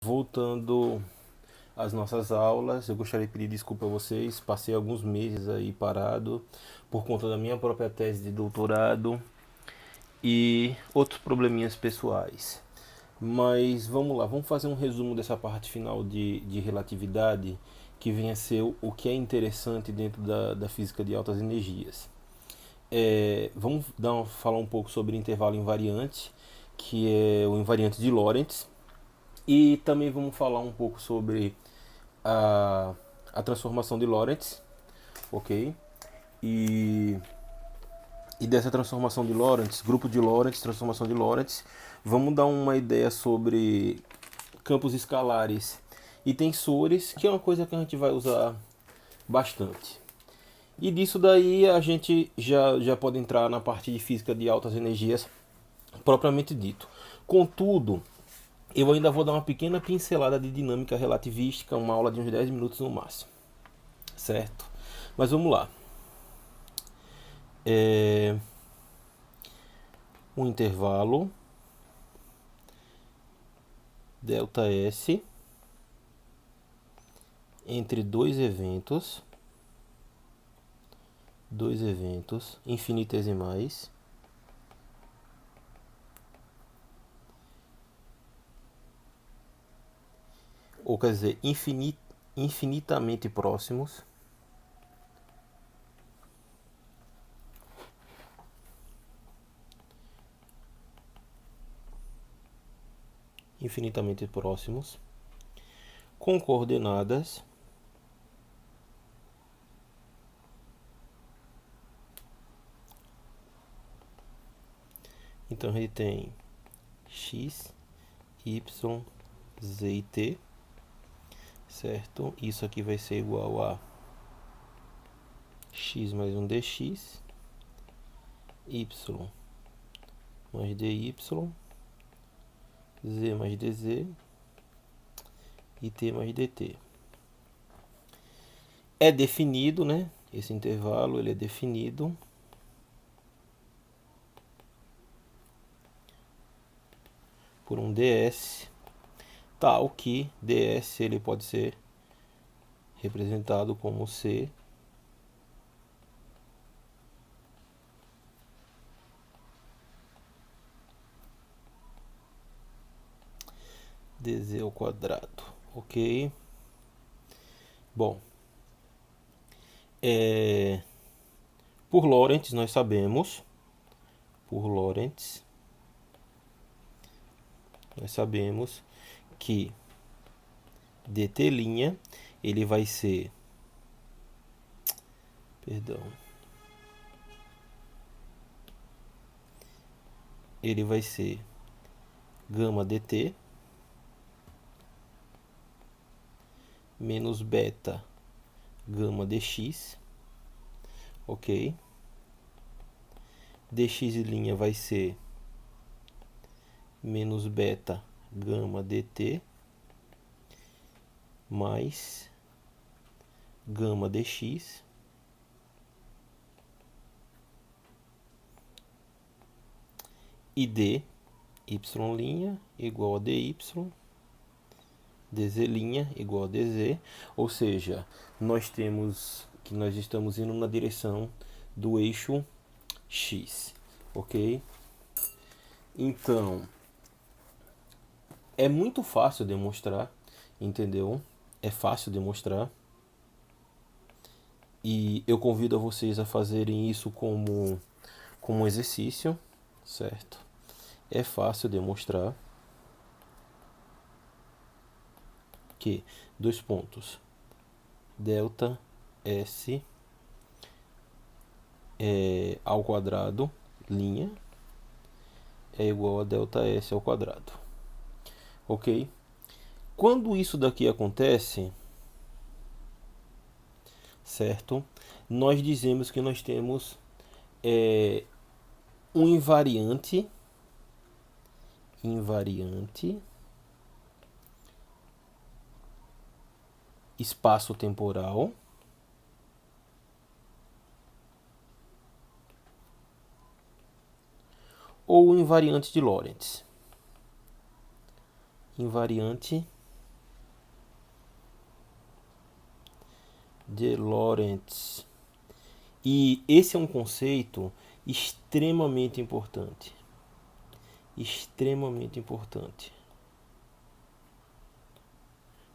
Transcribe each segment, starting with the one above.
Voltando às nossas aulas, eu gostaria de pedir desculpa a vocês. Passei alguns meses aí parado por conta da minha própria tese de doutorado e outros probleminhas pessoais. Mas vamos lá, vamos fazer um resumo dessa parte final de relatividade, que vem a ser o que é interessante dentro da física de altas energias. Vamos falar um pouco sobre intervalo invariante, que é o invariante de Lorentz. E também vamos falar um pouco sobre a, a transformação de Lorentz, ok? E, e dessa transformação de Lorentz, grupo de Lorentz, transformação de Lorentz, vamos dar uma ideia sobre campos escalares e tensores, que é uma coisa que a gente vai usar bastante. E disso daí a gente já pode entrar na parte de física de altas energias propriamente dito. Contudo, eu ainda vou dar uma pequena pincelada de dinâmica relativística, uma aula de uns 10 minutos no máximo, certo? Mas vamos lá. Um intervalo ΔS entre dois eventos infinitesimais, ou quer dizer, infinitamente próximos, com coordenadas então a gente tem x, y, z e t, certo? Isso aqui vai ser igual a x mais um dx, y mais dy, z mais dz e t mais dt. É definido, né? Esse intervalo ele é definido por um ds, tal que ds ele pode ser representado como c dz ao quadrado, ok? Bom, por Lorentz nós sabemos, que dt' ele vai ser, ele vai ser gama dt menos beta gama dx, ok? Dx' vai ser menos beta gama dt mais gama dx e d y' igual a dy, dz' igual a dz, ou seja, nós temos que nós estamos indo na direção do eixo x, ok? Então, é muito fácil demonstrar, entendeu? É fácil demonstrar. E eu convido a vocês a fazerem isso como um exercício, certo? É fácil demonstrar que dois pontos delta S ao quadrado, linha, é igual a delta S ao quadrado, ok? Quando isso daqui acontece, certo? Nós dizemos que nós temos um invariante espaço-temporal ou invariante de Lorentz. Invariante de Lorentz. E esse é um conceito extremamente importante. Extremamente importante.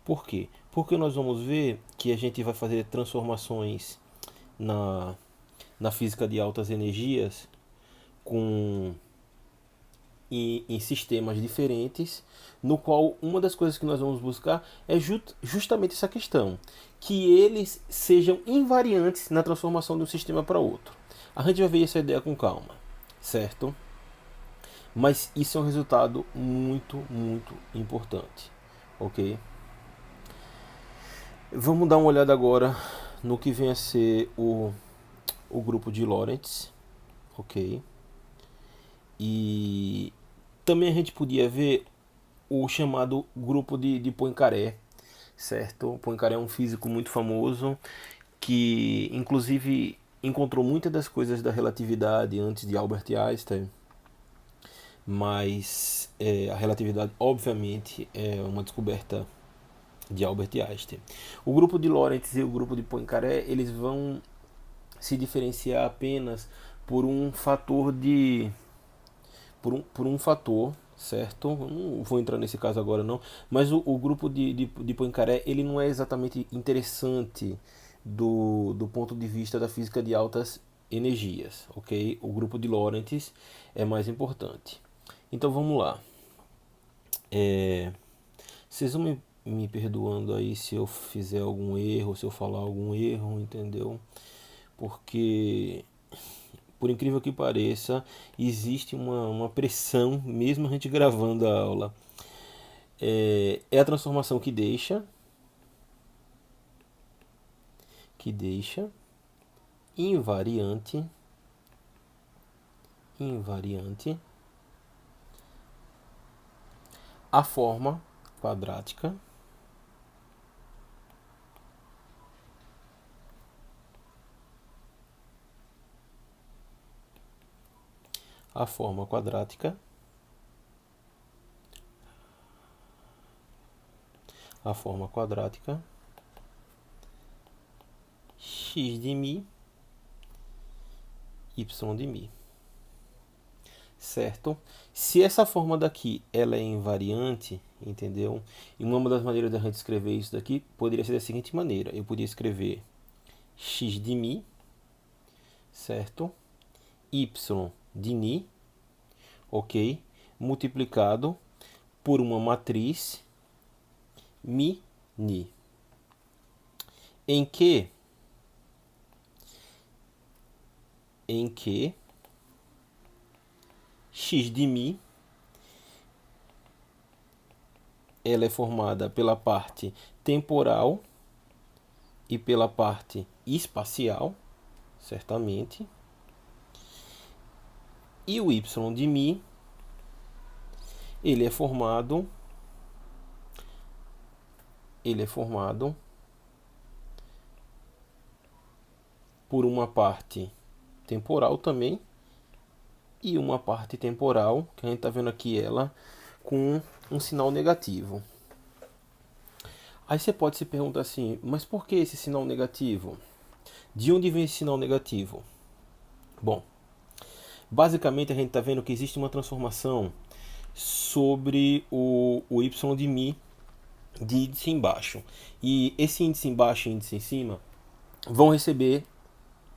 Por quê? Porque nós vamos ver que a gente vai fazer transformações na física de altas energias com em sistemas diferentes, no qual uma das coisas que nós vamos buscar é justamente essa questão, que eles sejam invariantes na transformação de um sistema para outro. A gente vai ver essa ideia com calma, certo? Mas isso é um resultado muito, muito importante, ok? Vamos dar uma olhada agora no que vem a ser o grupo de Lorentz, ok? E também a gente podia ver o chamado grupo de Poincaré, certo? Poincaré é um físico muito famoso que, inclusive, encontrou muitas das coisas da relatividade antes de Albert Einstein, mas a relatividade, obviamente, é uma descoberta de Albert Einstein. O grupo de Lorentz e o grupo de Poincaré, eles vão se diferenciar apenas por um fator por um fator, certo? Não vou entrar nesse caso agora não, mas o grupo de Poincaré, ele não é exatamente interessante do ponto de vista da física de altas energias, ok? O grupo de Lorentz é mais importante. Então vamos lá. Vocês vão me perdoando aí se eu fizer algum erro, se eu falar algum erro, entendeu? Porque, por incrível que pareça, existe uma pressão, mesmo a gente gravando a aula. É a transformação que deixa invariante a forma quadrática a forma quadrática x de mi, y de mi, certo? Se essa forma daqui ela é invariante, entendeu? E uma das maneiras da gente escrever isso daqui poderia ser da seguinte maneira: eu poderia escrever x de mi, certo? Y de ni, ok? Multiplicado por uma matriz mi, ni, em que x de mi ela é formada pela parte temporal e pela parte espacial, certamente, e o y de mi ele é formado por uma parte temporal também e uma parte temporal, que a gente está vendo aqui ela com um sinal negativo. Aí você pode se perguntar assim, mas por que esse sinal negativo? De onde vem esse sinal negativo? Bom, basicamente a gente está vendo que existe uma transformação sobre o y de mi de índice embaixo. E esse índice embaixo e índice em cima vão receber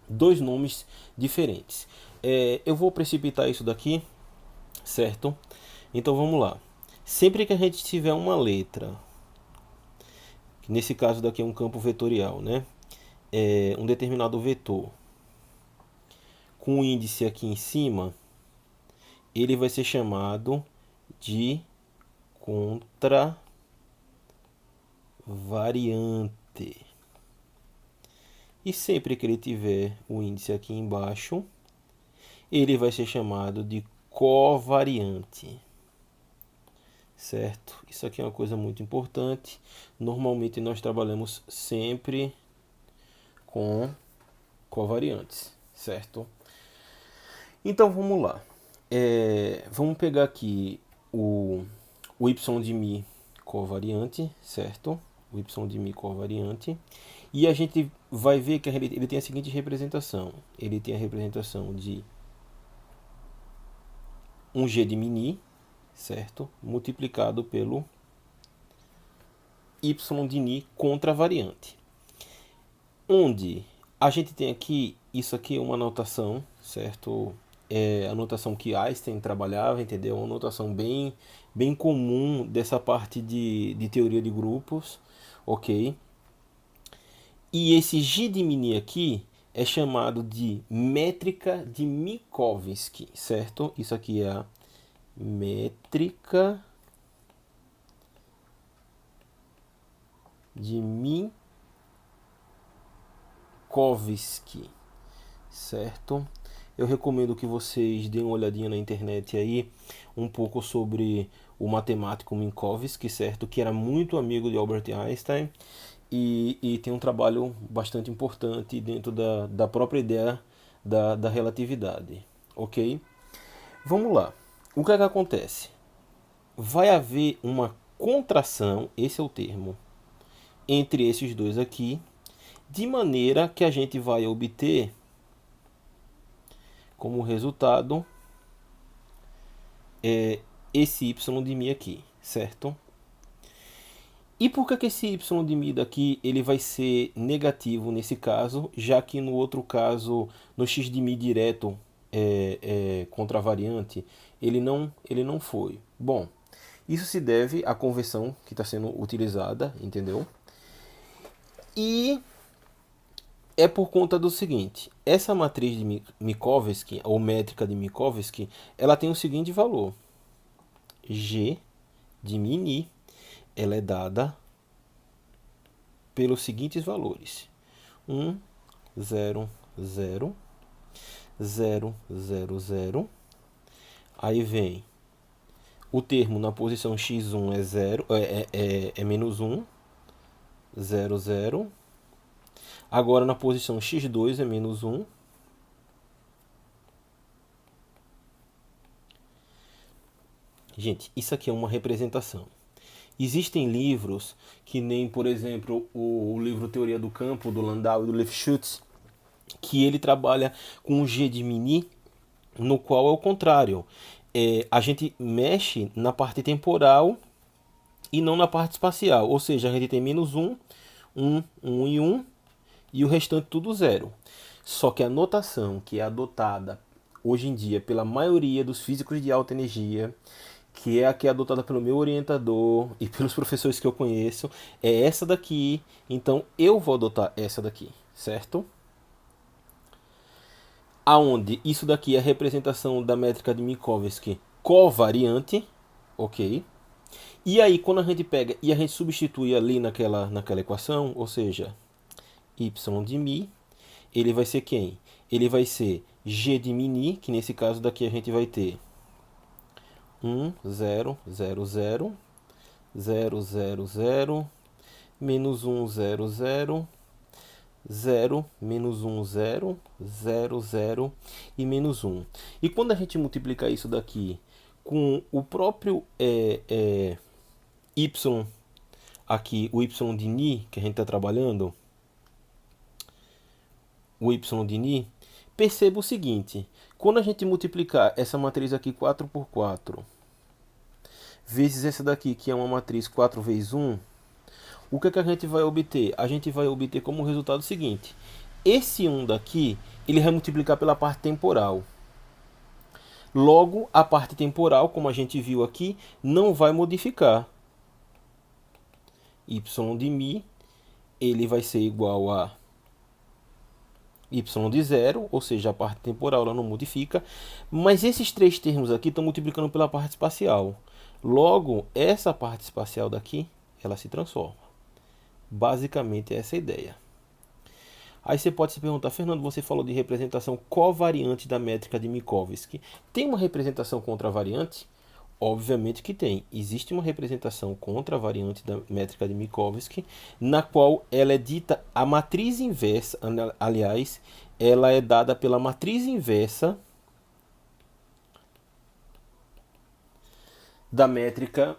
dois nomes diferentes. Eu vou precipitar isso daqui, certo? Então vamos lá. Sempre que a gente tiver uma letra, nesse caso daqui é um campo vetorial, né? Um determinado vetor com o índice aqui em cima, ele vai ser chamado de contravariante. E sempre que ele tiver o índice aqui embaixo, ele vai ser chamado de covariante. Certo? Isso aqui é uma coisa muito importante. Normalmente nós trabalhamos sempre com covariantes, certo? Então vamos lá. Vamos pegar aqui o y de mi covariante, certo? o y de mi covariante. E a gente vai ver que ele tem a seguinte representação. Ele tem a representação de um g de mini, certo? Multiplicado pelo y de ni contravariante. Onde a gente tem aqui, isso aqui é uma notação, certo? É a notação que Einstein trabalhava, entendeu? Uma notação bem comum dessa parte de teoria de grupos, ok? E esse G de mini aqui é chamado de métrica de Minkowski, certo? Isso aqui é a métrica de Minkowski, certo? Eu recomendo que vocês deem uma olhadinha na internet aí um pouco sobre o matemático Minkowski, certo? Que era muito amigo de Albert Einstein e tem um trabalho bastante importante dentro da própria ideia da relatividade, ok? Vamos lá. O que é que acontece? Vai haver uma contração, esse é o termo, entre esses dois aqui, de maneira que a gente vai obter como resultado esse y de mi aqui, certo? E por que esse y de mi daqui ele vai ser negativo nesse caso, já que no outro caso, no x de mi direto contravariante, ele não foi? Bom, isso se deve à conversão que está sendo utilizada, entendeu? E é por conta do seguinte, essa matriz de Minkowski, ou métrica de Minkowski, ela tem o seguinte valor. G de mini, ela é dada pelos seguintes valores. 1, 0, 0, 0, 0, 0. Aí vem o termo na posição x1 é 0, é menos 1, 0, 0. Agora na posição x2 é menos 1. Gente, isso aqui é uma representação. Existem livros que nem, por exemplo, o livro Teoria do Campo, do Landau e do Lifshutz, que ele trabalha com o G de mini, no qual é o contrário. A gente mexe na parte temporal e não na parte espacial. Ou seja, a gente tem menos 1, 1, 1 e 1, e o restante tudo 0. Só que a notação que é adotada hoje em dia pela maioria dos físicos de alta energia, que é a que é adotada pelo meu orientador e pelos professores que eu conheço, é essa daqui. Então eu vou adotar essa daqui, certo? Aonde isso daqui é a representação da métrica de Minkowski covariante, ok? E aí quando a gente pega e a gente substitui ali naquela equação, ou seja, y de mi, ele vai ser quem? Ele vai ser g de mini, que nesse caso daqui a gente vai ter 1, 0, 0, 0, 0, 0, 0, menos 1, 0, 0, 0, menos 1, 0, 0, 0 e menos 1. E quando a gente multiplicar isso daqui com o próprio y aqui, o y de ni que a gente está trabalhando, o y de ni, perceba o seguinte, quando a gente multiplicar essa matriz aqui 4 por 4, vezes essa daqui, que é uma matriz 4 vezes 1, o que a gente vai obter? A gente vai obter como resultado o seguinte, esse 1 daqui, ele vai multiplicar pela parte temporal. Logo, a parte temporal, como a gente viu aqui, não vai modificar. Y de mi, ele vai ser igual a y de 0, ou seja, a parte temporal ela não modifica, mas esses três termos aqui estão multiplicando pela parte espacial. Logo, essa parte espacial daqui, ela se transforma. Basicamente, essa é a ideia. Aí você pode se perguntar, Fernando, você falou de representação covariante da métrica de Minkowski. Tem uma representação contravariante? Obviamente que tem. Existe uma representação contravariante da métrica de Minkowski, na qual ela é dita a matriz inversa, aliás, ela é dada pela matriz inversa da métrica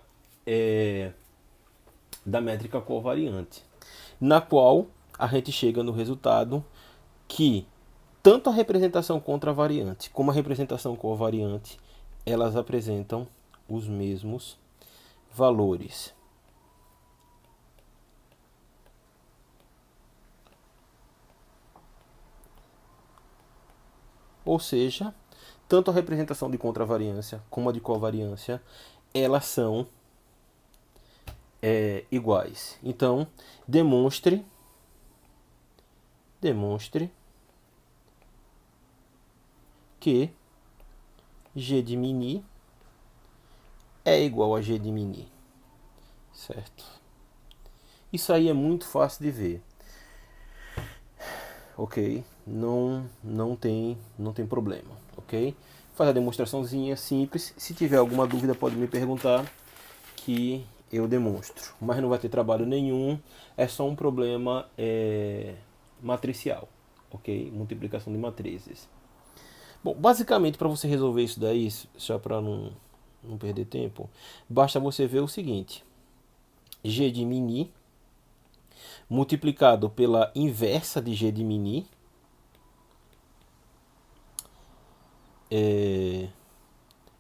da métrica covariante, na qual a gente chega no resultado que tanto a representação contravariante como a representação covariante, elas apresentam os mesmos valores. Ou seja, tanto a representação de contravariância como a de covariância, elas são iguais. Então, demonstre que G de μ é igual a G de μ, certo? Isso aí é muito fácil de ver, ok? Não tem problema, ok? Faz a demonstraçãozinha simples. Se tiver alguma dúvida pode me perguntar que eu demonstro, mas não vai ter trabalho nenhum, é só um problema matricial, ok? Multiplicação de matrizes. Bom, basicamente para você resolver isso daí, só para não perder tempo, basta você ver o seguinte: G de μ multiplicado pela inversa de G de μ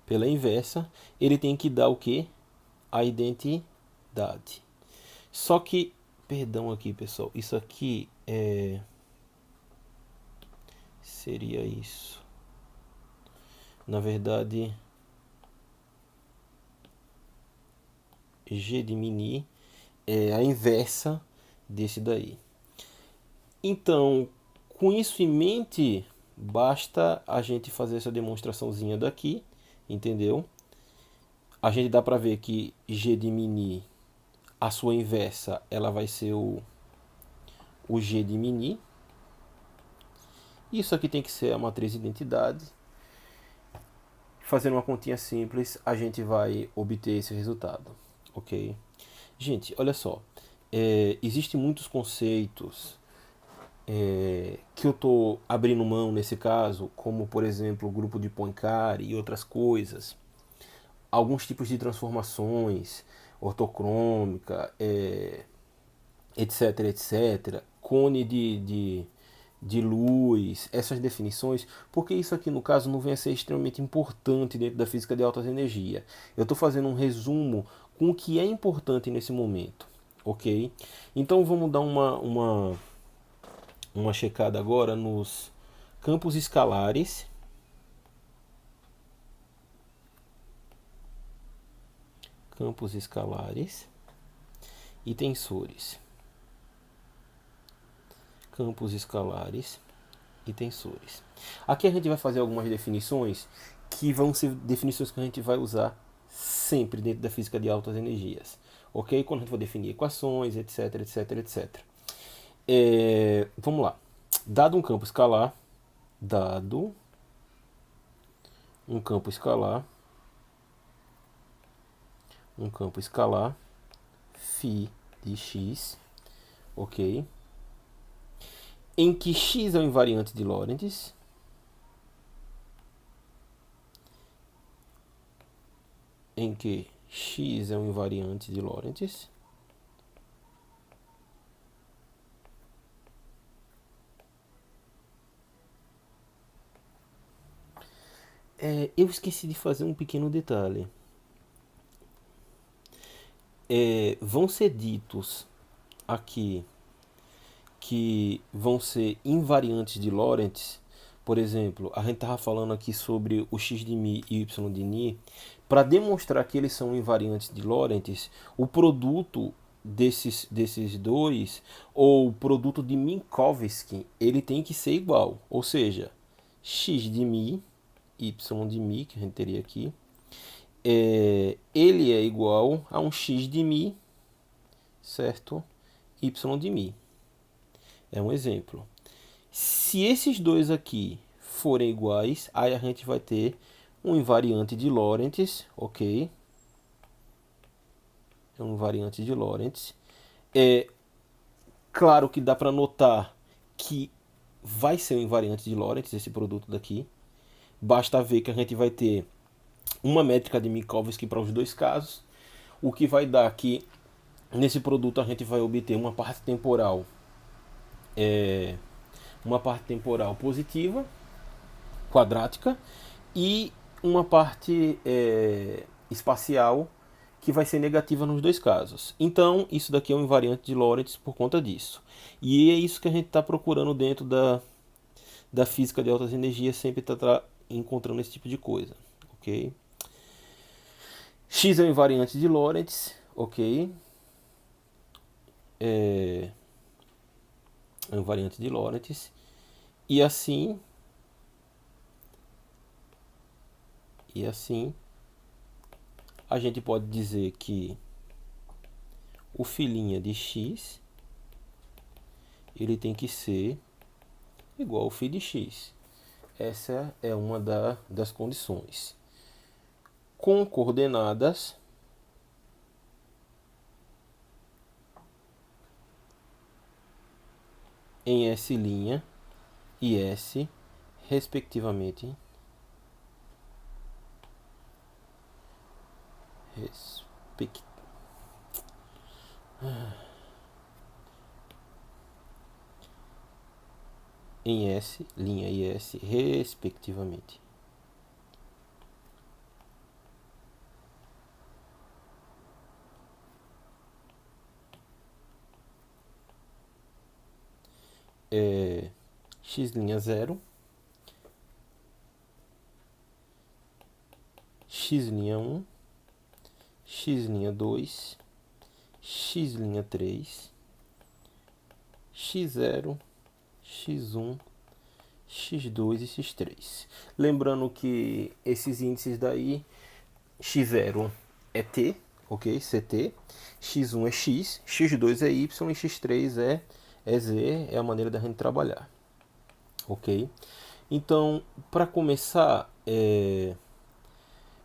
pela inversa, ele tem que dar o que? A identidade. Só que, perdão aqui pessoal, isso aqui seria isso. Na verdade, G de μ é a inversa desse daí. Então, com isso em mente, basta a gente fazer essa demonstraçãozinha daqui, entendeu? A gente dá para ver que G de μ, a sua inversa, ela vai ser o G de μ. Isso aqui tem que ser a matriz de identidade. Fazendo uma continha simples, a gente vai obter esse resultado, ok? Gente, olha só, existem muitos conceitos que eu estou abrindo mão nesse caso, como por exemplo o grupo de Poincare e outras coisas, alguns tipos de transformações, ortocrômica, etc, etc, cone de luz, essas definições, porque isso aqui no caso não vem a ser extremamente importante dentro da física de altas energias. Eu estou fazendo um resumo com o que é importante nesse momento, ok? Então vamos dar uma checada agora nos campos escalares e tensores. Campos escalares e tensores. Aqui a gente vai fazer algumas definições que vão ser definições que a gente vai usar sempre dentro da física de altas energias, ok? Quando a gente for definir equações, etc, etc, etc. Vamos lá. Dado um campo escalar, φ de x, ok? Em que x é o invariante de Lorentz, eu esqueci de fazer um pequeno detalhe. Vão ser ditos aqui que vão ser invariantes de Lorentz. Por exemplo, a gente estava falando aqui sobre o x de μ e y de ni. Para demonstrar que eles são invariantes de Lorentz, o produto desses dois, ou o produto de Minkowski, ele tem que ser igual. Ou seja, x de μ, y de μ, que a gente teria aqui, ele é igual a um x de μ, certo? Y de μ. É um exemplo. Se esses dois aqui forem iguais, aí a gente vai ter um invariante de Lorentz, ok? É um invariante de Lorentz. Claro que dá para notar que vai ser um invariante de Lorentz esse produto daqui. Basta ver que a gente vai ter uma métrica de Minkowski para os dois casos, o que vai dar que Nesse produto a gente vai obter uma parte temporal positiva, quadrática, e uma parte espacial que vai ser negativa nos dois casos. Então, isso daqui é um invariante de Lorentz por conta disso. E é isso que a gente está procurando dentro da física de altas energias, sempre está encontrando esse tipo de coisa, ok? X é um invariante de Lorentz, ok? É um invariante de Lorentz. E assim, a gente pode dizer que o filinha de x ele tem que ser igual ao φ de x. Essa é uma das condições. Com coordenadas em S' e S, respectivamente. Em S' e S, respectivamente. X'0, X'1, X'2, X'3, X0, X1, X2 e X3. Lembrando que esses índices daí, X0 é T, ok? CT, X1 é X, X2 é Y e X3 é Z, é a maneira da gente trabalhar, ok? Então, para começar,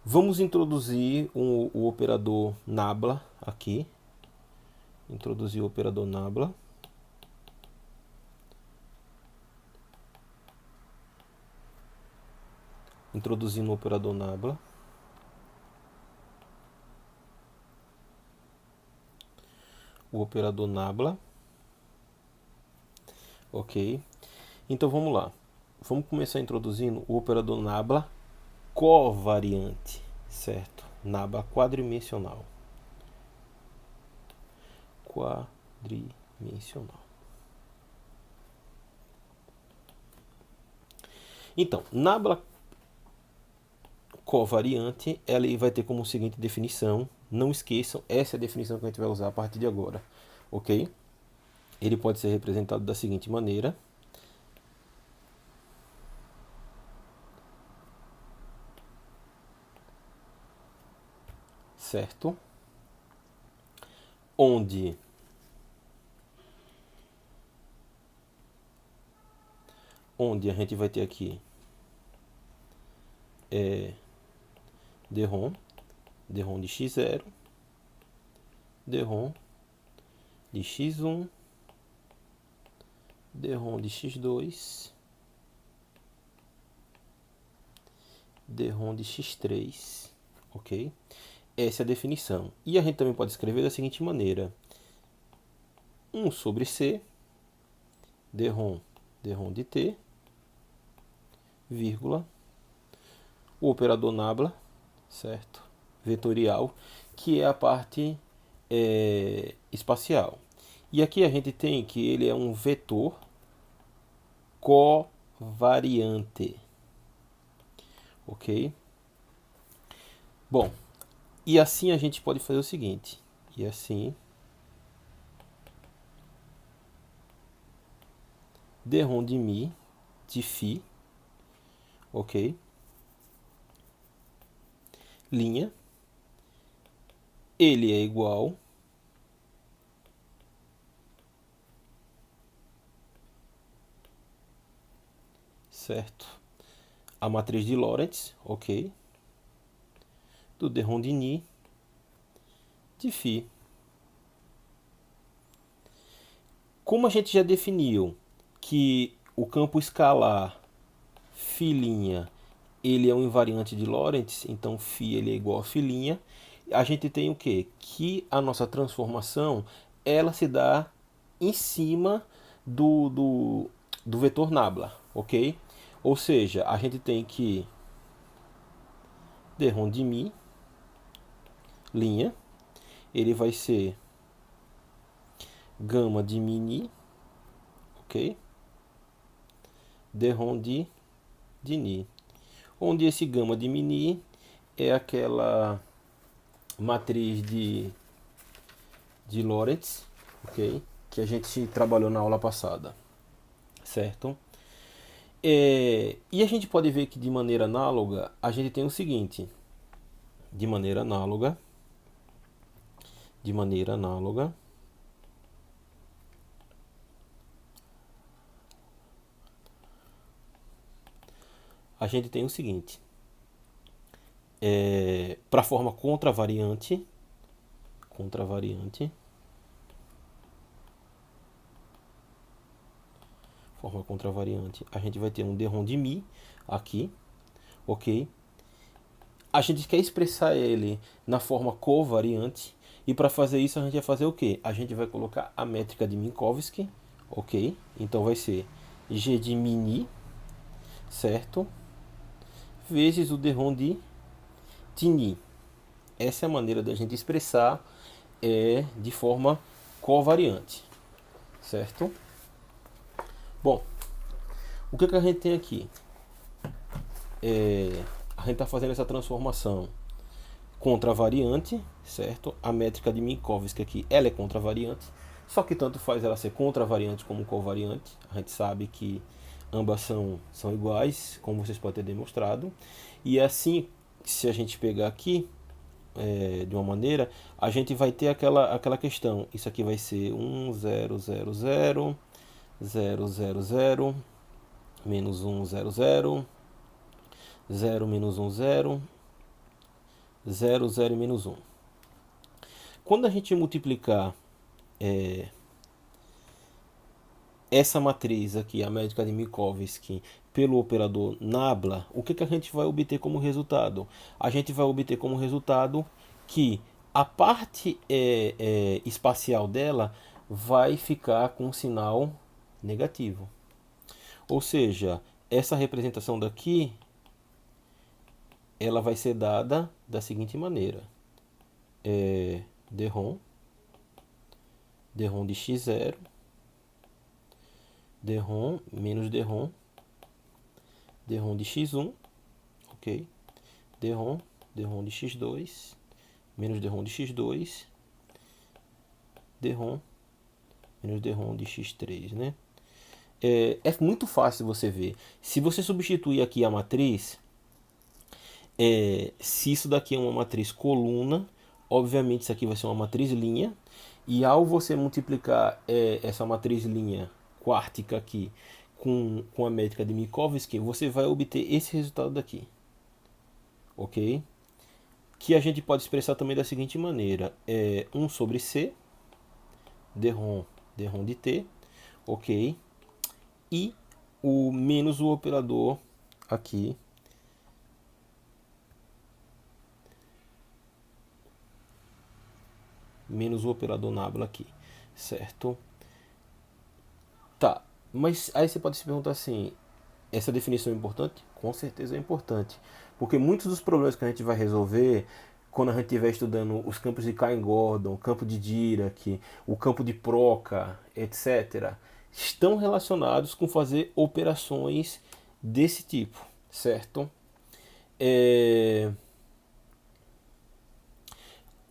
vamos introduzir o operador nabla aqui. Introduzir o operador nabla. Introduzindo o operador nabla. O operador nabla. Ok. Então vamos lá. Vamos começar introduzindo o operador nabla covariante, certo? Nabla quadridimensional. Quadridimensional. Então, nabla covariante, ela vai ter como seguinte definição. Não esqueçam, essa é a definição que a gente vai usar a partir de agora, ok? Ele pode ser representado da seguinte maneira. Certo? Onde a gente vai ter aqui dRom de x0, dRom de x1, dRom de x2, dRom de x3, ok? Essa é a definição. E a gente também pode escrever da seguinte maneira: 1 sobre C, dRom de T, vírgula, o operador nabla, certo? Vetorial, que é a parte espacial. E aqui a gente tem que ele é um vetor covariante, ok? Bom, e assim a gente pode fazer o seguinte, e assim dRom de mi de φ, ok? Linha, ele é igual certo? A matriz de Lorentz, ok? Do dRom de ni de φ. Como a gente já definiu que o campo escalar φ' ele é um invariante de Lorentz, então φ ele é igual a φ', a gente tem o quê? Que a nossa transformação ela se dá em cima do vetor nabla, ok? Ou seja, a gente tem que derrom de mi, linha, ele vai ser gama de mini, ok? Derrom de ni, onde esse gama de mini é aquela matriz de Lorentz, ok? Que a gente trabalhou na aula passada, certo? E a gente pode ver que de maneira análoga a gente tem o seguinte: de maneira análoga, a gente tem o seguinte: para a forma contravariante, a gente vai ter um derrom de mi aqui, ok? A gente quer expressar ele na forma covariante, e para fazer isso a gente vai fazer o que? A gente vai colocar a métrica de Minkowski, ok? Então vai ser G de mini, certo? Vezes o derrom de ni. Essa é a maneira da gente expressar de forma covariante, certo? Bom, o que a gente tem aqui? A gente está fazendo essa transformação contravariante, certo? A métrica de Minkowski aqui, ela é contravariante, só que tanto faz ela ser contravariante como covariante. A gente sabe que ambas são iguais, como vocês podem ter demonstrado. E assim, se a gente pegar aqui de uma maneira, a gente vai ter aquela questão. Isso aqui vai ser 1, 0, 0, 0, 0, 0, 0, menos 1, 0, 0, 0, menos 1, 0, 0, 0 e menos 1. Quando a gente multiplicar essa matriz aqui, a métrica de Minkowski, pelo operador nabla, o que a gente vai obter como resultado? A gente vai obter como resultado que a parte espacial dela vai ficar com um sinal negativo. Ou seja, essa representação daqui ela vai ser dada da seguinte maneira: derrom de x0, derrom menos derrom de x1, ok? Derrom de x2, menos derrom de x2, derrom menos derrom de x3, né? É muito fácil você ver. Se você substituir aqui a matriz, se isso daqui é uma matriz coluna, obviamente isso aqui vai ser uma matriz linha. E ao você multiplicar essa matriz linha quártica aqui com a métrica de Minkowski, você vai obter esse resultado daqui, ok? Que a gente pode expressar também da seguinte maneira: 1 sobre C, derrom de T, ok? E o menos o operador aqui, menos o operador nabla aqui, certo? Tá, mas aí você pode se perguntar assim: essa definição é importante? Com certeza é importante, porque muitos dos problemas que a gente vai resolver quando a gente estiver estudando os campos de Cain-Gordon, o campo de Dirac, o campo de Proca, etc., estão relacionados com fazer operações desse tipo, certo?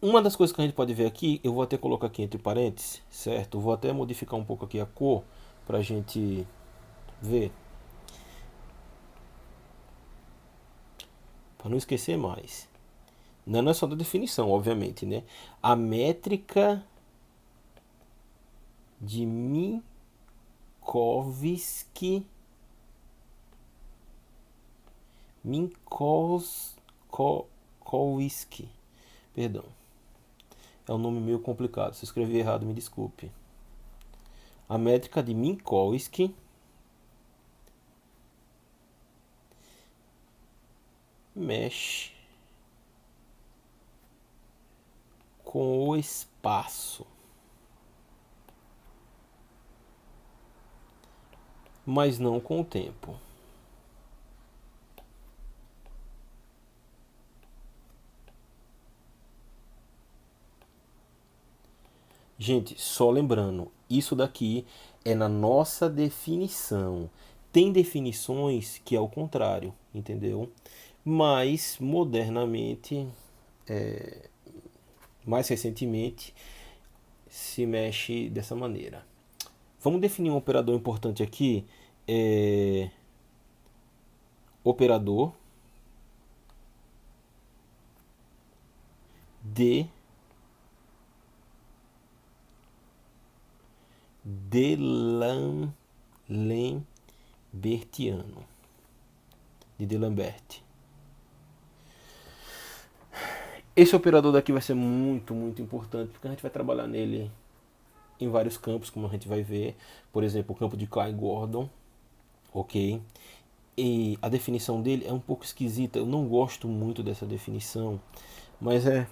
Uma das coisas que a gente pode ver aqui, eu vou até colocar aqui entre parênteses, certo? Vou até modificar um pouco aqui a cor para a gente ver, para não esquecer mais. Não é só da definição, obviamente, né? A métrica de Minkowski, perdão, é um nome meio complicado. Se eu escrevi errado, me desculpe. A métrica de Minkowski mexe com o espaço, mas não com o tempo. Gente, só lembrando, isso daqui é na nossa definição. Tem definições que é o contrário, entendeu? Mas modernamente, mais recentemente, se mexe dessa maneira. Vamos definir um operador importante aqui. Operador de D'Alembertiano, de D'Alembert. Esse operador daqui vai ser muito, muito importante, porque a gente vai trabalhar nele em vários campos, como a gente vai ver. Por exemplo, o campo de Clay-Gordon, ok? E a definição dele é um pouco esquisita, eu não gosto muito dessa definição, mas é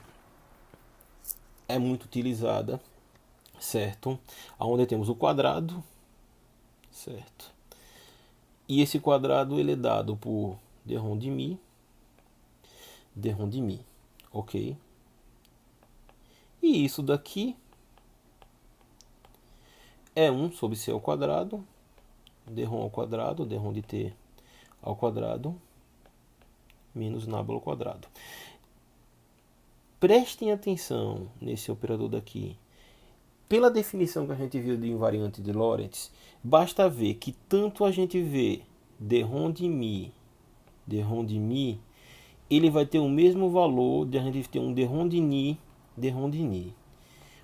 muito utilizada, certo? Onde temos o quadrado, certo? E esse quadrado ele é dado por d rho de mi, ok? E isso daqui é 1 sobre c ao quadrado, d rho ao quadrado, d rho de t ao quadrado, menos nabla ao quadrado. Prestem atenção nesse operador daqui. Pela definição que a gente viu de invariante de Lorentz, basta ver que tanto a gente vê d rho de mi, ele vai ter o mesmo valor de a gente ter um d rho de ni,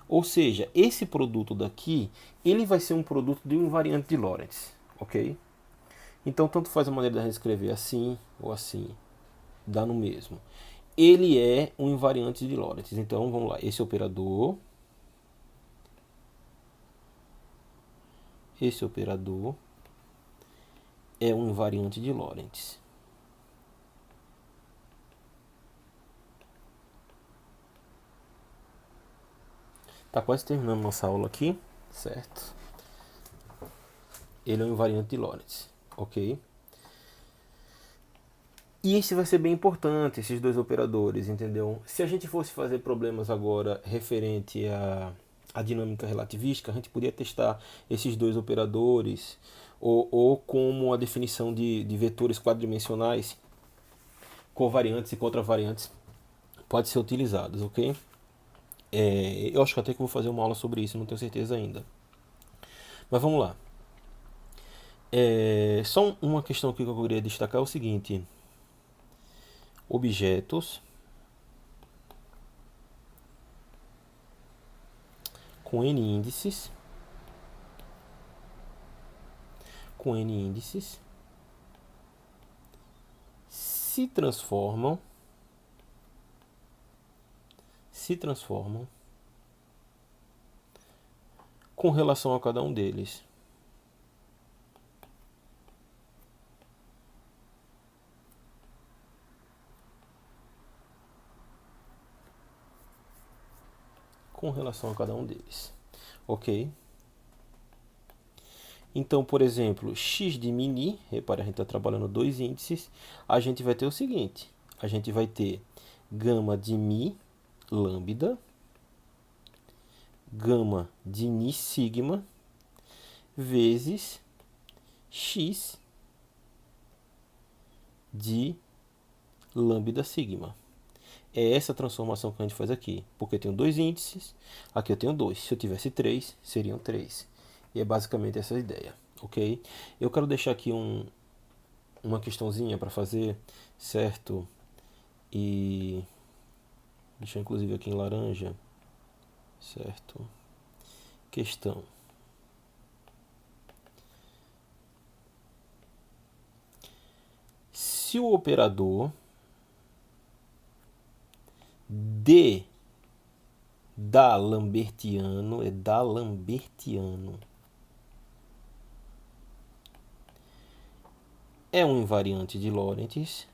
Ou seja, esse produto daqui, ele vai ser um produto de um invariante de Lorentz, ok? Então, tanto faz a maneira da gente escrever assim ou assim, dá no mesmo. Ele é um invariante de Lorentz. Então, vamos lá. Esse operador é um invariante de Lorentz. Tá quase terminando nossa aula aqui, certo? Ele é um invariante de Lorentz, ok? E esse vai ser bem importante, esses dois operadores, entendeu? Se a gente fosse fazer problemas agora referente à dinâmica relativística, a gente podia testar esses dois operadores, ou como a definição de vetores quadridimensionais, covariantes e contravariantes, pode ser utilizados, ok? Eu acho que até que vou fazer uma aula sobre isso, não tenho certeza ainda. Mas vamos lá. Só uma questão aqui que eu queria destacar é o seguinte: objetos com n índices se transformam com relação a cada um deles. Ok? Então, por exemplo, x de mini, repare, a gente está trabalhando dois índices, a gente vai ter o seguinte, a gente vai ter gama de mi lambda, gama de ni sigma, vezes x de lambda sigma. É essa transformação que a gente faz aqui, porque eu tenho dois índices, aqui eu tenho dois. Se eu tivesse três, seriam três. E é basicamente essa a ideia, ok? Eu quero deixar aqui uma questãozinha para fazer, certo? E deixar inclusive aqui em laranja, certo? Questão. Se o operador D D'Alembertiano é um invariante de Lorentz,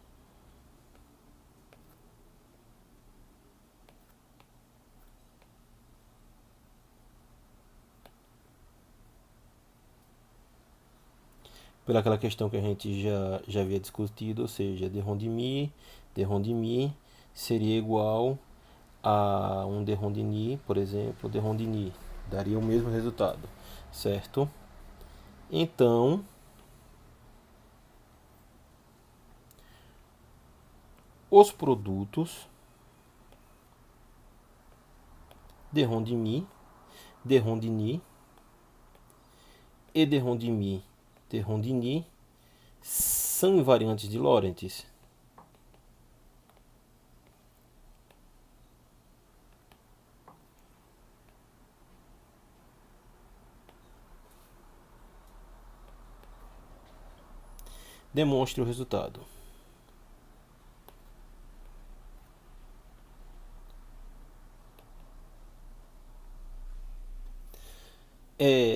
pelaquela questão que a gente já havia discutido, ou seja, d rho de mi seria igual a um d rho de ni, por exemplo, d rho de ni, daria o mesmo resultado, certo? Então, os produtos d rho de mi, d rho de ni e d rho de mi, d rho de ni são invariantes de Lorentz. Demonstre o resultado.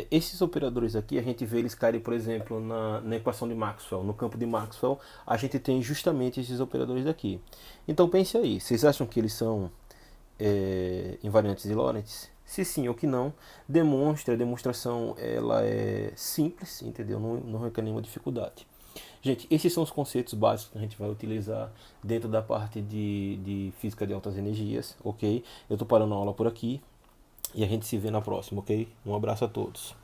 Esses operadores aqui, a gente vê eles caírem, por exemplo, na equação de Maxwell. No campo de Maxwell, a gente tem justamente esses operadores aqui. Então pense aí, vocês acham que eles são invariantes de Lorentz? Se sim ou que não, demonstre. A demonstração ela é simples, entendeu? Não requer nenhuma dificuldade. Gente, esses são os conceitos básicos que a gente vai utilizar dentro da parte de física de altas energias, ok? Eu estou parando a aula por aqui e a gente se vê na próxima, ok? Um abraço a todos.